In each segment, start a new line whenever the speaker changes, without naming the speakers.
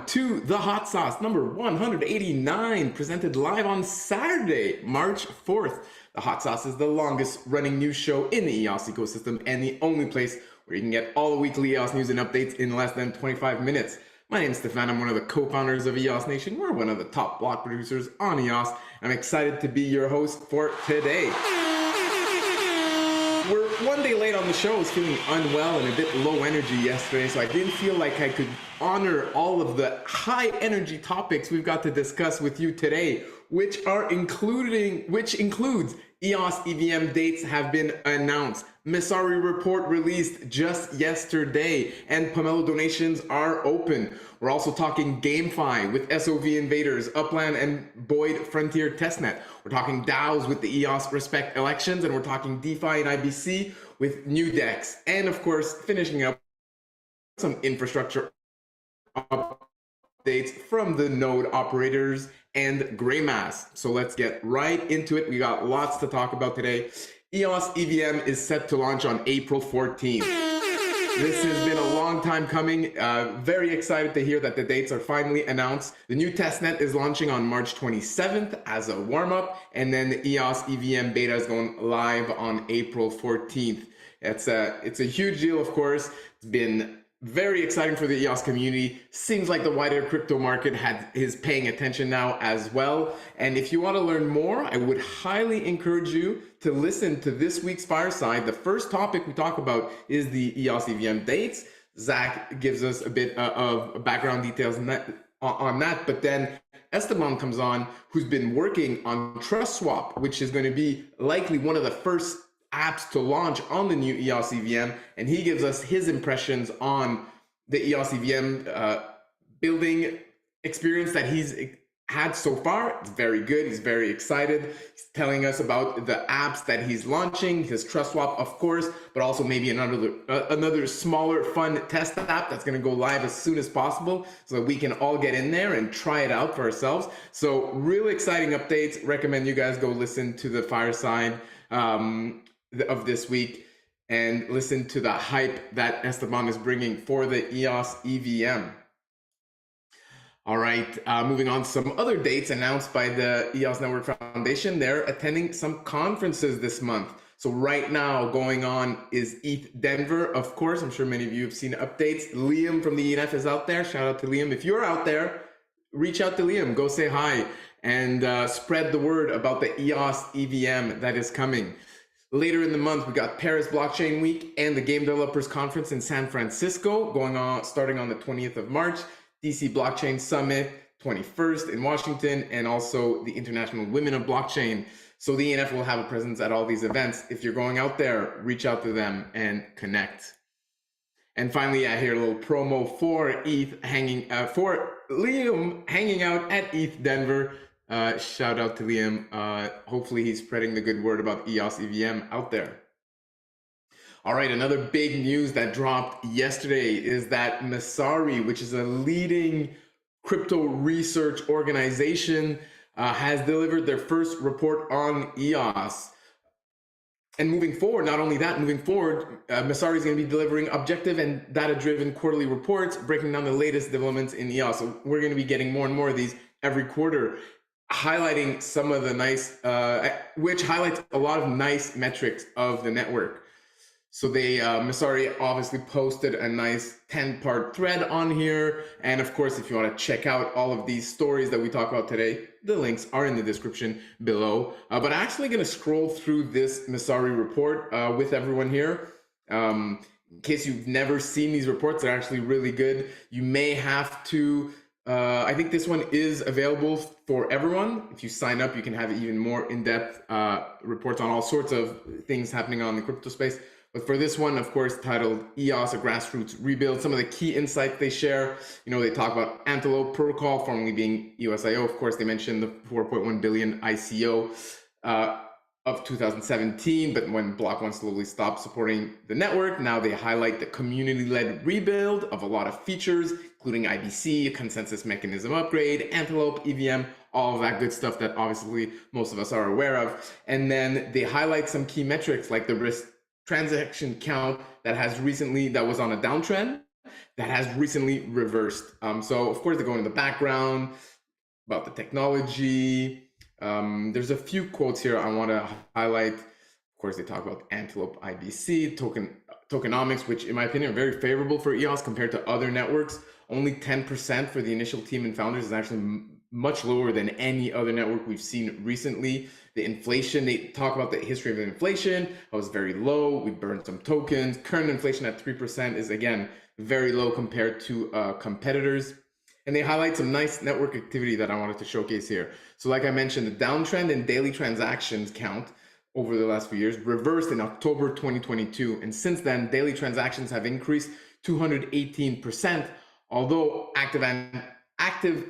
to The Hot Sauce, number 189, presented live on Saturday, March 4th. The Hot Sauce is the longest running news show in the EOS ecosystem and the only place where you can get all the weekly EOS news and updates in less than 25 minutes. My name is Stefan. I'm one of the co-founders of EOS Nation. We're one of the top block producers on EOS. I'm excited to be your host for today. We're one day late on the show. I was feeling unwell and a bit low energy yesterday, so I didn't feel like I could honor all of the high energy topics we've got to discuss with you today, which includes EOS EVM dates have been announced, Messari Report released just yesterday, and Pomelo donations are open. We're also talking GameFi with SOV Invaders, Upland and Boid Frontier Testnet. We're talking DAOs with the EOS Respect elections, and we're talking DeFi and IBC with Newdex. And of course, finishing up some infrastructure updates from the node operators and Greymass. So let's get right into it. We got lots to talk about today. EOS EVM is set to launch on April 14th. This has been a long time coming. Very excited to hear that the dates are finally announced. The new testnet is launching on March 27th as a warm-up, and then the EOS EVM beta is going live on April 14th. It's a huge deal, of course. It's been very exciting for the EOS community. Seems like the wider crypto market is paying attention now as well. And if you want to learn more, I would highly encourage you to listen to this week's Fireside. The first topic we talk about is the EOS EVM dates. Zach gives us a bit of background details on that, but then Esteban comes on, who's been working on Trust Swap, which is going to be likely one of the first apps to launch on the new EOS EVM, and he gives us his impressions on the EOS EVM building experience that he's had so far. It's very good. He's very excited. He's telling us about the apps that he's launching, his Trust Swap, of course, but also maybe another smaller, fun test app that's going to go live as soon as possible so that we can all get in there and try it out for ourselves. So really exciting updates. Recommend you guys go listen to the Fireside of this week and listen to the hype that Esteban is bringing for the EOS EVM. All right, moving on to some other dates announced by the EOS Network Foundation. They're attending some conferences this month. So right now going on is ETH Denver, of course. I'm sure many of you have seen updates. Liam from the ENF is out there. Shout out to Liam. If you're out there, reach out to Liam, go say hi, and spread the word about the EOS EVM that is coming. Later in the month, we got Paris Blockchain Week and the Game Developers Conference in San Francisco going on, starting on the 20th of March. DC Blockchain Summit, 21st in Washington, and also the International Women of Blockchain. So the ENF will have a presence at all these events. If you're going out there, reach out to them and connect. And finally, I hear a little promo for for Liam hanging out at ETH Denver. Shout out to Liam. Hopefully he's spreading the good word about EOS EVM out there. All right, another big news that dropped yesterday is that Messari, which is a leading crypto research organization, has delivered their first report on EOS. And moving forward, not only that, Messari is going to be delivering objective and data-driven quarterly reports, breaking down the latest developments in EOS. So we're going to be getting more and more of these every quarter, highlighting some of the which highlights a lot of nice metrics of the network. So Messari obviously posted a nice 10-part thread on here. And of course, if you want to check out all of these stories that we talk about today, the links are in the description below. But I'm actually going to scroll through this Messari report with everyone here. In case you've never seen these reports, they're actually really good. You may have to I think this one is available for everyone. If you sign up, you can have even more in-depth reports on all sorts of things happening on the crypto space. But for this one, of course, titled EOS, a Grassroots Rebuild, some of the key insights they share, they talk about Antelope Protocol, formerly being EOSIO. Of course, they mentioned the 4.1 billion ICO of 2017, but when Block 1 slowly stopped supporting the network, now they highlight the community-led rebuild of a lot of features, including IBC, a consensus mechanism upgrade, Antelope, EVM, all of that good stuff that obviously most of us are aware of. And then they highlight some key metrics like the risk transaction count that was on a downtrend, that has recently reversed. So of course they go in the background about the technology. There's a few quotes here I want to highlight. Of course, they talk about Antelope IBC, tokenomics, which in my opinion are very favorable for EOS compared to other networks. Only 10% for the initial team and founders is actually much lower than any other network we've seen recently. The inflation, they talk about the history of inflation. It was very low. We burned some tokens. Current inflation at 3% is, again, very low compared to competitors. And they highlight some nice network activity that I wanted to showcase here. So like I mentioned, the downtrend in daily transactions count over the last few years reversed in October 2022. And since then, daily transactions have increased 218%, although active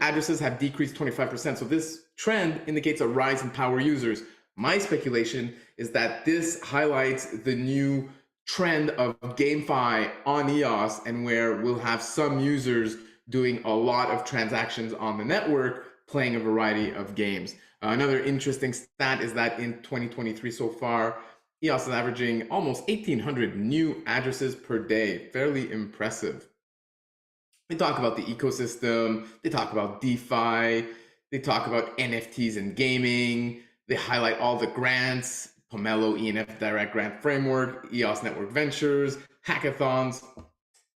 addresses have decreased 25%. So this trend indicates a rise in power users. My speculation is that this highlights the new trend of GameFi on EOS, and where we'll have some users doing a lot of transactions on the network, playing a variety of games. Another interesting stat is that in 2023 so far, EOS is averaging almost 1,800 new addresses per day. Fairly impressive. They talk about the ecosystem, they talk about DeFi, they talk about NFTs and gaming, they highlight all the grants, Pomelo ENF Direct Grant Framework, EOS Network Ventures, hackathons,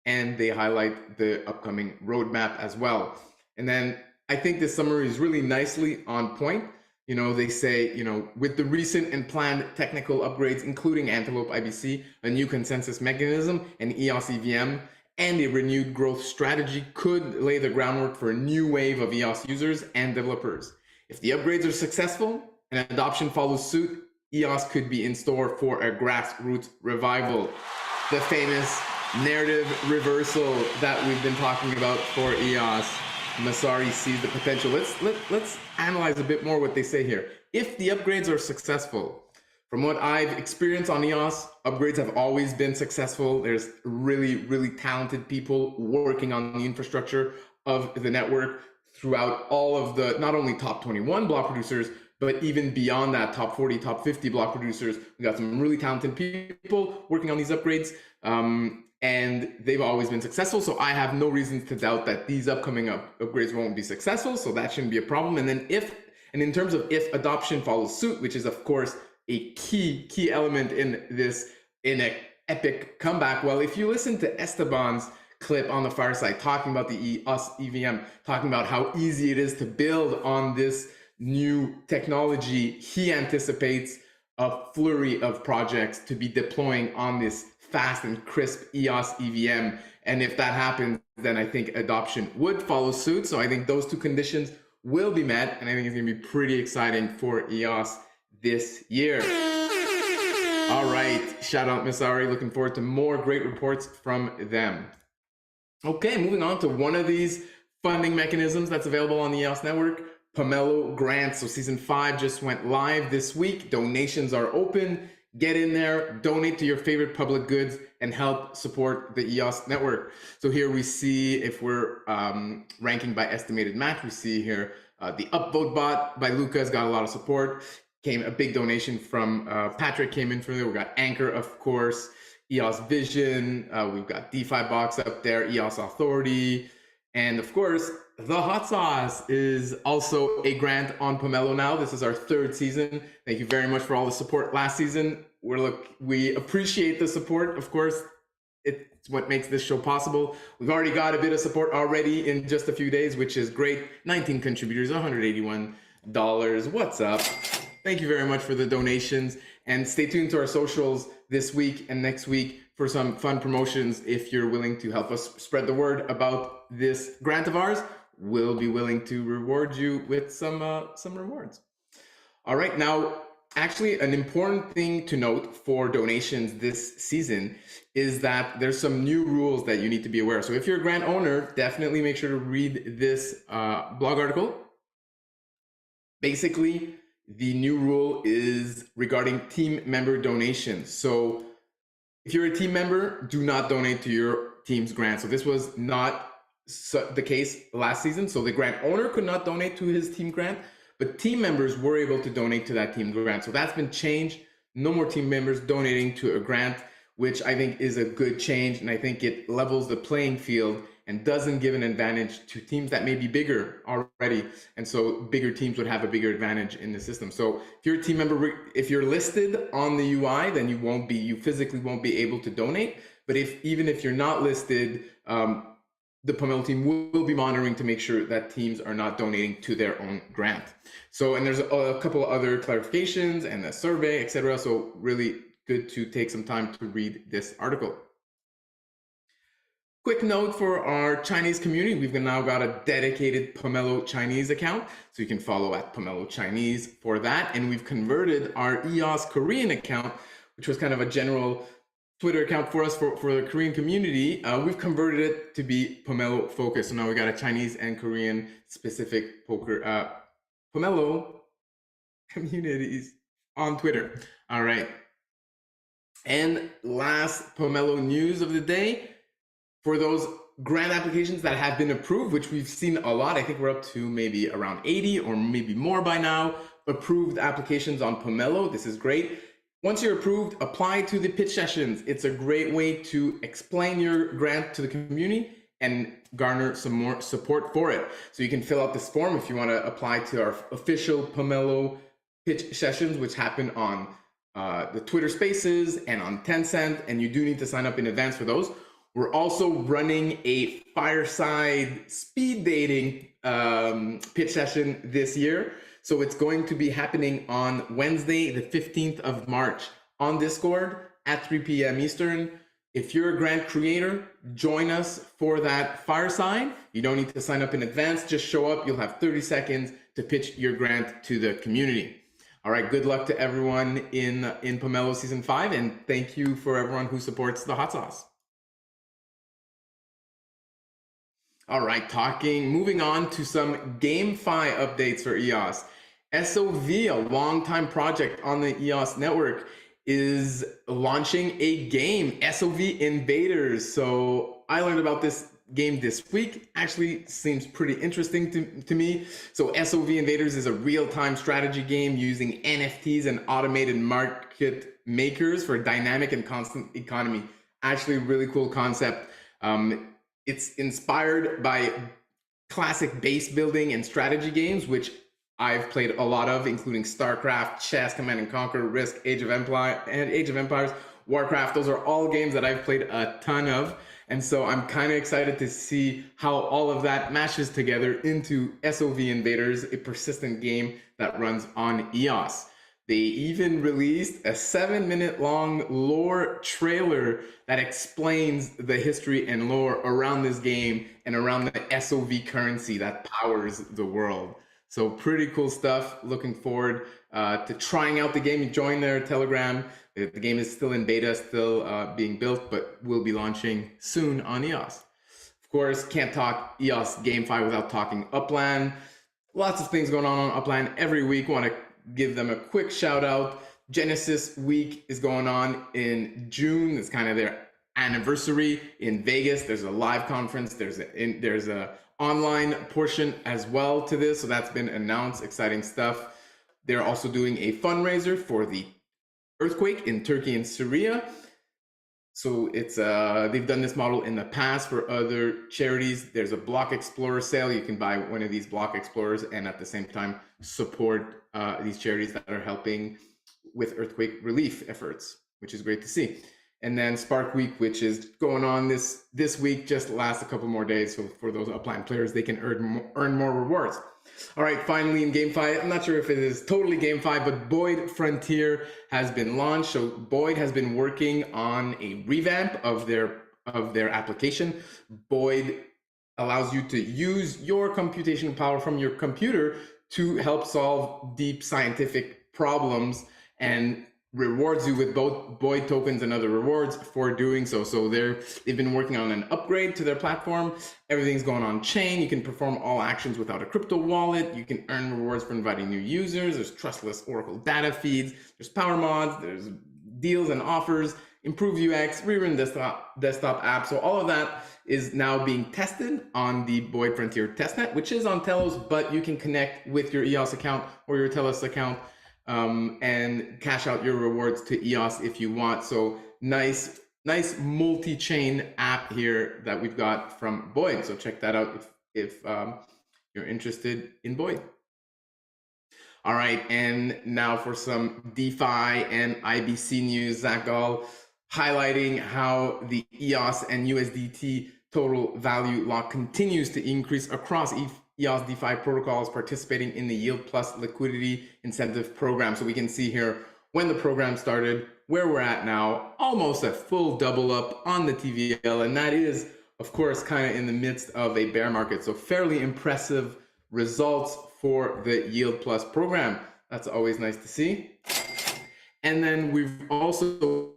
and they highlight the upcoming roadmap as well. And then I think this summary is really nicely on point. They say, with the recent and planned technical upgrades, including Antelope IBC, a new consensus mechanism, and EOS EVM, and a renewed growth strategy could lay the groundwork for a new wave of EOS users and developers. If the upgrades are successful and adoption follows suit, EOS could be in store for a grassroots revival. The famous narrative reversal that we've been talking about for EOS. Messari sees the potential. Let's analyze a bit more what they say here. If the upgrades are successful, from what I've experienced on EOS, upgrades have always been successful. There's really, really talented people working on the infrastructure of the network throughout all of the, not only top 21 block producers, but even beyond that, top 40, top 50 block producers. We got some really talented people working on these upgrades. And they've always been successful. So I have no reasons to doubt that these upcoming upgrades won't be successful. So that shouldn't be a problem. And then in terms of if adoption follows suit, which is of course a key element in an epic comeback. Well, if you listen to Esteban's clip on the fireside talking about the EOS EVM, talking about how easy it is to build on this new technology, he anticipates a flurry of projects to be deploying on this fast and crisp EOS EVM. And if that happens, then I think adoption would follow suit. So I think those two conditions will be met. And I think it's going to be pretty exciting for EOS this year. All right. Shout out Messari. Looking forward to more great reports from them. Okay, moving on to one of these funding mechanisms that's available on the EOS network, Pomelo grants. So season 5 just went live this week. Donations are open. Get in there, donate to your favorite public goods, and help support the EOS network. So here we see, if we're ranking by estimated match, we see here the upvote bot by Lucas got a lot of support. A big donation from Patrick came in from there. We got Anchor, of course, EOS Vision. We've got DeFi Box up there, EOS Authority. And of course, the hot sauce is also a grant on Pomelo now. This is our 3rd season. Thank you very much for all the support last season. We appreciate the support. Of course, it's what makes this show possible. We've already got a bit of support already in just a few days, which is great. 19 contributors, $181. What's up? Thank you very much for the donations, and stay tuned to our socials this week and next week for some fun promotions. If you're willing to help us spread the word about this grant of ours, we'll be willing to reward you with some rewards. All right, now, actually, an important thing to note for donations this season is that there's some new rules that you need to be aware of. So if you're a grant owner, definitely make sure to read this blog article. Basically, the new rule is regarding team member donations. So if you're a team member, do not donate to your team's grant. So this was not the case last season. So the grant owner could not donate to his team grant, but team members were able to donate to that team grant. So that's been changed. No more team members donating to a grant which I think is a good change. And I think it levels the playing field and doesn't give an advantage to teams that may be bigger already. And so bigger teams would have a bigger advantage in the system. So if you're a team member, if you're listed on the UI, then you physically won't be able to donate. But even if you're not listed, the Pomelo team will be monitoring to make sure that teams are not donating to their own grant. So, and there's a couple of other clarifications and a survey, etc. So really good to take some time to read this article. Quick note for our Chinese community, we've now got a dedicated Pomelo Chinese account, so you can follow at Pomelo Chinese for that. And we've converted our EOS Korean account, which was kind of a general Twitter account for us for the Korean community. We've converted it to be Pomelo focused. So now we got a Chinese and Korean specific Pomelo communities on Twitter. All right. And last Pomelo news of the day, for those grant applications that have been approved, which we've seen a lot, I think we're up to maybe around 80 or maybe more by now, approved applications on Pomelo. This is great. Once you're approved, apply to the pitch sessions. It's a great way to explain your grant to the community and garner some more support for it. So you can fill out this form if you want to apply to our official Pomelo pitch sessions, which happen on the Twitter Spaces and on Tencent, and you do need to sign up in advance for those. We're also running a fireside speed dating pitch session this year. So it's going to be happening on Wednesday, the 15th of March on Discord at 3 p.m. Eastern. If you're a grant creator, join us for that fireside. You don't need to sign up in advance, just show up. You'll have 30 seconds to pitch your grant to the community. All right, good luck to everyone in Pomelo Season 5, and thank you for everyone who supports the hot sauce. All right, moving on to some GameFi updates for EOS. SOV, a longtime project on the EOS network, is launching a game, SOV Invaders. So I learned about this game this week. Actually seems pretty interesting to me. So SOV Invaders is a real-time strategy game using NFTs and automated market makers for a dynamic and constant economy. Actually, really cool concept. It's inspired by classic base building and strategy games, which I've played a lot of, including StarCraft, Chess, Command & Conquer, Risk, Age of Empires, Warcraft. Those are all games that I've played a ton of. And so I'm kind of excited to see how all of that mashes together into SOV Invaders, a persistent game that runs on EOS. They even released a 7-minute long lore trailer that explains the history and lore around this game and around the SOV currency that powers the world. So pretty cool stuff. Looking forward to trying out the game. You join their Telegram. The game is still in beta, still being built, but will be launching soon on EOS. Of course, can't talk EOS GameFi without talking Upland. Lots of things going on Upland every week. Want to give them a quick shout out. Genesis Week is going on in June. It's kind of their anniversary in Vegas. There's a live conference. There's a online portion as well to this. So that's been announced. Exciting stuff. They're also doing a fundraiser for the earthquake in Turkey and Syria. So it's they've done this model in the past for other charities. There's a Block Explorer sale. You can buy one of these Block Explorers and at the same time support these charities that are helping with earthquake relief efforts, which is great to see. And then Spark Week, which is going on this week, just lasts a couple more days. So for those Upland players, they can earn more rewards. All right, finally in GameFi, I'm not sure if it is totally GameFi, but Boid Frontier has been launched. So Boid has been working on a revamp of their application. Boid allows you to use your computational power from your computer to help solve deep scientific problems and rewards you with both Boid tokens and other rewards for doing so. So they've been working on an upgrade to their platform. Everything's going on chain. You can perform all actions without a crypto wallet. You can earn rewards for inviting new users. There's trustless Oracle data feeds. There's power mods. There's deals and offers, improved UX, rewritten desktop app. So all of that is now being tested on the Boid Frontier testnet, which is on Telos, but you can connect with your EOS account or your Telos account and cash out your rewards to EOS if you want. So nice nice multi-chain app here that we've got from Boid. So check that out if you're interested in Boid. All right, and now for some DeFi and IBC news, Zach Gall highlighting how the EOS and USDT total value lock continues to increase across EOS DeFi protocols participating in the Yield Plus liquidity incentive program. So we can see here when the program started, where we're at now, almost a full double up on the TVL, and that is, of course, kind of in the midst of a bear market. So fairly impressive results for the Yield Plus program. That's always nice to see. And then we've also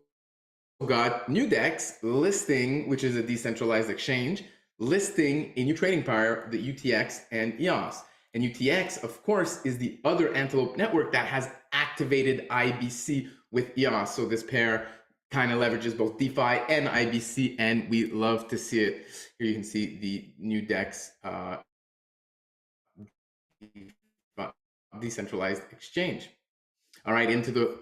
got Newdex listing, which is a decentralized exchange, listing a new trading pair, the UTX and EOS. And UTX, of course, is the other Antelope network that has activated IBC with EOS. So this pair kind of leverages both DeFi and IBC, and we love to see it. Here you can see the Newdex decentralized exchange. All right, into the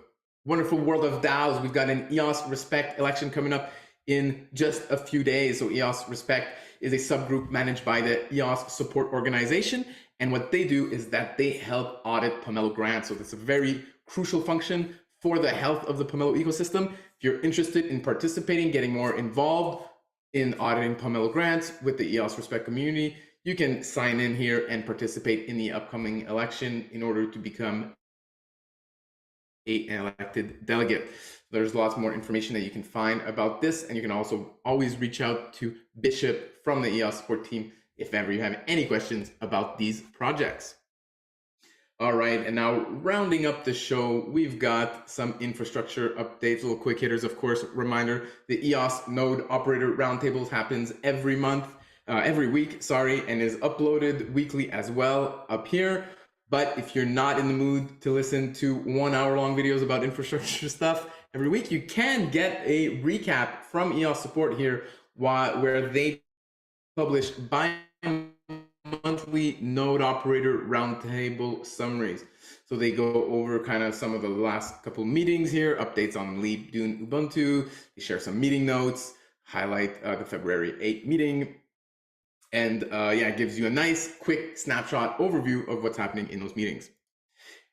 wonderful world of DAOs. We've got an EOS Respect election coming up in just a few days. So EOS Respect is a subgroup managed by the EOS support organization. And what they do is that they help audit Pomelo grants. So that's a very crucial function for the health of the Pomelo ecosystem. If you're interested in participating, getting more involved in auditing Pomelo grants with the EOS Respect community, you can sign in here and participate in the upcoming election in order to become an elected delegate. There's lots more information that you can find about this, and you can also always reach out to Bishop from the EOS support team if ever you have any questions about these projects. All right, and now rounding up the show, we've got some infrastructure updates, little quick hitters. Of course, reminder, the EOS node operator roundtables happens every week, and is uploaded weekly as well up here. But if you're not in the mood to listen to 1 hour long videos about infrastructure stuff every week, you can get a recap from EOS support here, where they publish bi-monthly node operator roundtable summaries. So they go over kind of some of the last couple meetings here, updates on Leap, Dune, Ubuntu. They share some meeting notes, highlight the February 8 meeting, and it gives you a nice quick snapshot overview of what's happening in those meetings.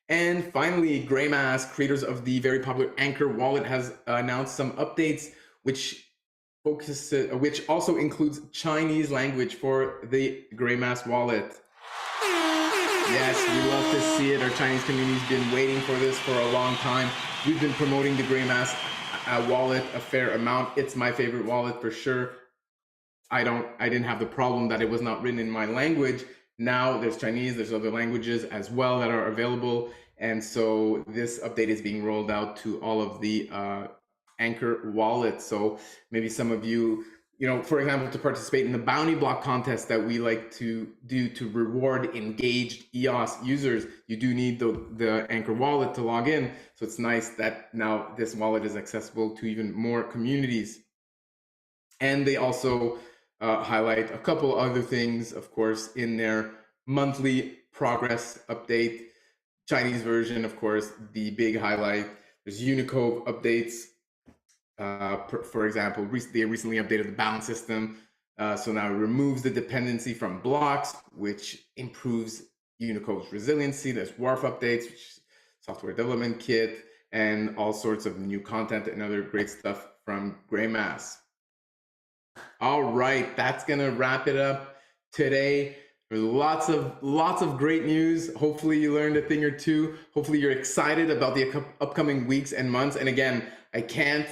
And finally, Greymass, creators of the very popular Anchor wallet, has announced some updates which also includes Chinese language for the Greymass wallet. Yes, we love to see it. Our Chinese community's been waiting for this for a long time. We've been promoting the Greymass wallet a fair amount. It's my favorite wallet for sure. I didn't have the problem that it was not written in my language. Now there's Chinese, there's other languages as well that are available. And so this update is being rolled out to all of the Anchor wallets. So maybe some of you, for example, to participate in the bounty block contest that we like to do to reward engaged EOS users, you do need the Anchor wallet to log in. So it's nice that now this wallet is accessible to even more communities. And they also highlight a couple other things, of course, in their monthly progress update. Chinese version, of course, the big highlight. There's Unicode updates. For example, they recently updated the balance system. So now it removes the dependency from blocks, which improves Unicode's resiliency. There's WARF updates, which is software development kit, and all sorts of new content and other great stuff from Greymass. All right, that's gonna wrap it up today. There's lots of great news. Hopefully you learned a thing or two. Hopefully you're excited about the upcoming weeks and months. And again, I can't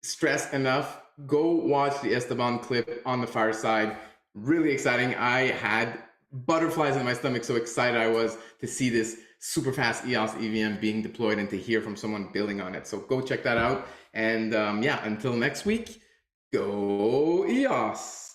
stress enough, go watch the Esteban clip on the fireside. Really exciting. I had butterflies in my stomach, so excited I was to see this super fast EOS EVM being deployed and to hear from someone building on it. So go check that out. And until next week, go EOS.